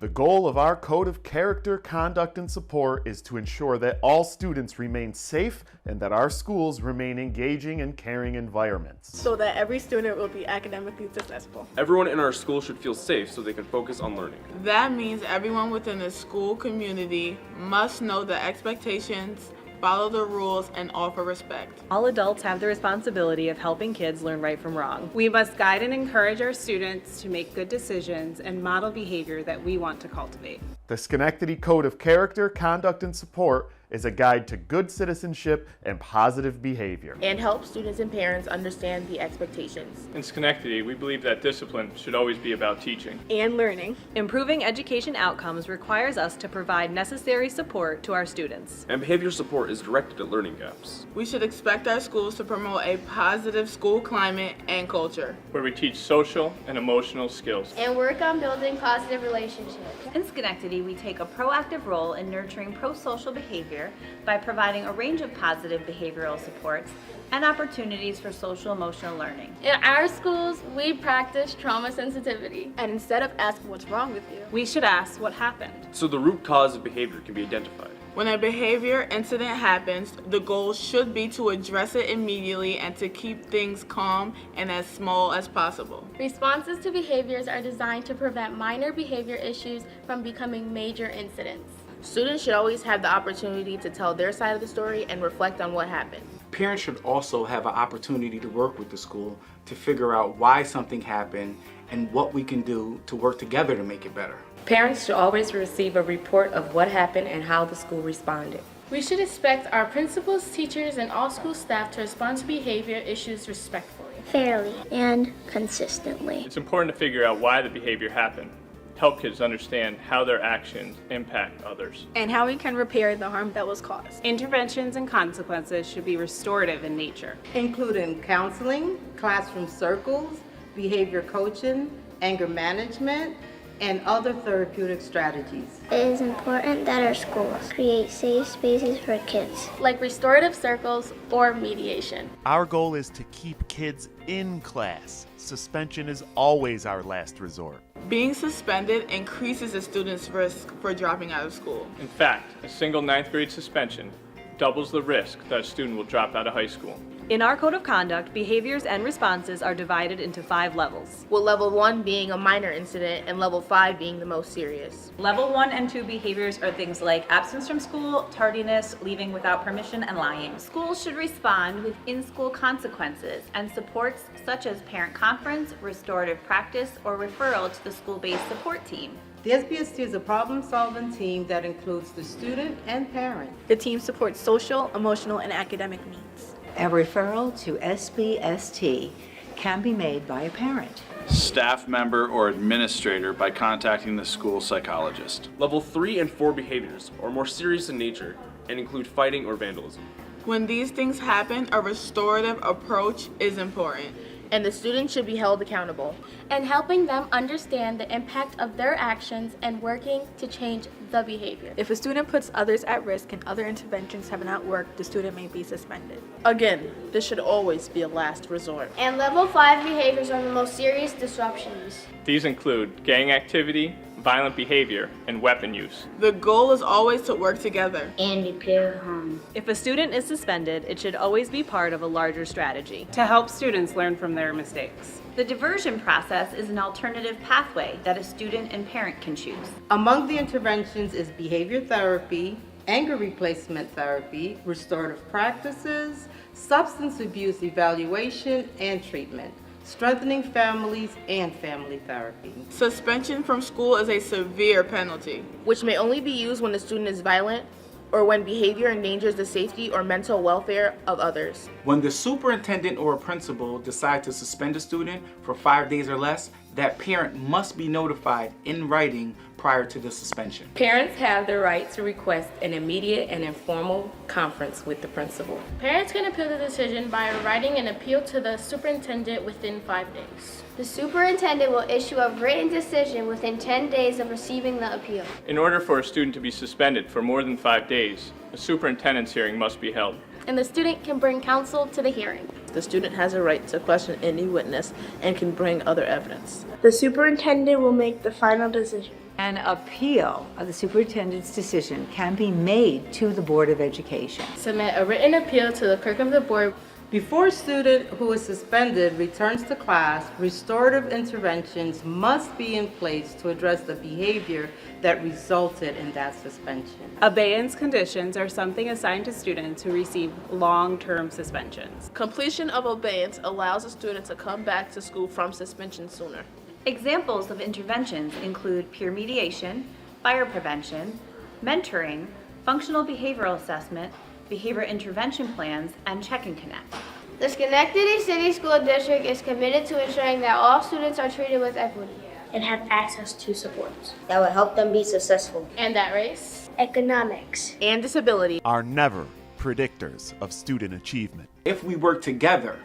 The goal of our Code of Character, Conduct, and Support is to ensure that all students remain safe and that our schools remain engaging and caring environments. So that every student will be academically successful. Everyone in our school should feel safe so they can focus on learning. That means everyone within the school community must know the expectations, follow the rules, and offer respect. All adults have the responsibility of helping kids learn right from wrong. We must guide and encourage our students to make good decisions and model behavior that we want to cultivate. The Schenectady Code of Character, Conduct, and Support is a guide to good citizenship and positive behavior. And help students and parents understand the expectations. In Schenectady, we believe that discipline should always be about teaching And learning. Improving education outcomes requires us to provide necessary support to our students. And behavior support is directed at learning gaps. We should expect our schools to promote a positive school climate and culture, where we teach social and emotional skills. And work on building positive relationships. In Schenectady, we take a proactive role in nurturing pro-social behavior by providing a range of positive behavioral supports and opportunities for social emotional learning. In our schools, we practice trauma sensitivity. And instead of asking what's wrong with you, We should ask what happened. So the root cause of behavior can be identified. When a behavior incident happens, the goal should be to address it immediately and to keep things calm and as small as possible. Responses to behaviors are designed to prevent minor behavior issues from becoming major incidents. Students should always have the opportunity to tell their side of the story and reflect on what happened. Parents should also have an opportunity to work with the school to figure out why something happened and what we can do to work together to make it better. Parents should always receive a report of what happened and how the school responded. We should expect our principals, teachers, and all school staff to respond to behavior issues respectfully, fairly, and consistently. It's important to figure out why the behavior happened, help kids understand how their actions impact others, and how we can repair the harm that was caused. Interventions and consequences should be restorative in nature, including counseling, classroom circles, behavior coaching, anger management, and other therapeutic strategies. It is important that our schools create safe spaces for kids, like restorative circles or mediation. Our goal is to keep kids in class. Suspension is always our last resort. Being suspended increases a student's risk for dropping out of school. In fact, a single 9th grade suspension doubles the risk that a student will drop out of high school. In our Code of Conduct, behaviors and responses are divided into 5 levels. With level 1 being a minor incident and level 5 being the most serious. Level 1 and 2 behaviors are things like absence from school, tardiness, leaving without permission, and lying. Schools should respond with in-school consequences and supports such as parent conference, restorative practice, or referral to the school-based support team. The SBST is a problem-solving team that includes the student and parent. The team supports social, emotional, and academic needs. A referral to SBST can be made by a parent, staff member, or administrator by contacting the school psychologist. Level 3 and 4 behaviors are more serious in nature and include fighting or vandalism. When these things happen, a restorative approach is important. And the student should be held accountable. And helping them understand the impact of their actions and working to change the behavior. If a student puts others at risk and other interventions have not worked, the student may be suspended. Again, this should always be a last resort. And level 5 behaviors are the most serious disruptions. These include gang activity, violent behavior, and weapon use. The goal is always to work together and repair harm. If a student is suspended, it should always be part of a larger strategy to help students learn from their mistakes. The diversion process is an alternative pathway that a student and parent can choose. Among the interventions is behavior therapy, anger replacement therapy, restorative practices, substance abuse evaluation and treatment, strengthening families, and family therapy. Suspension from school is a severe penalty, which may only be used when the student is violent or when behavior endangers the safety or mental welfare of others. When the superintendent or a principal decide to suspend a student for 5 days or less, that parent must be notified in writing prior to the suspension. Parents have the right to request an immediate and informal conference with the principal. Parents can appeal the decision by writing an appeal to the superintendent within 5 days. The superintendent will issue a written decision within 10 days of receiving the appeal. In order for a student to be suspended for more than 5 days, a superintendent's hearing must be held. And the student can bring counsel to the hearing. The student has a right to question any witness and can bring other evidence. The superintendent will make the final decision. An appeal of the superintendent's decision can be made to the Board of Education. Submit a written appeal to the clerk of the board. Before a student who is suspended returns to class, restorative interventions must be in place to address the behavior that resulted in that suspension. Abeyance conditions are something assigned to students who receive long-term suspensions. Completion of abeyance allows a student to come back to school from suspension sooner. Examples of interventions include peer mediation, fire prevention, mentoring, functional behavioral assessment, behavior intervention plans, and Check and Connect. The Schenectady City School District is committed to ensuring that all students are treated with equity and have access to supports that will help them be successful. And that race, economics, and disability are never predictors of student achievement. If we work together,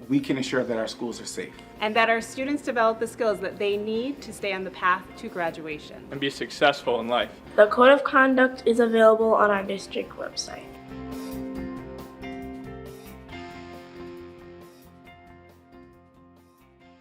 we can ensure that our schools are safe. And that our students develop the skills that they need to stay on the path to graduation. And be successful in life. The Code of Conduct is available on our district website.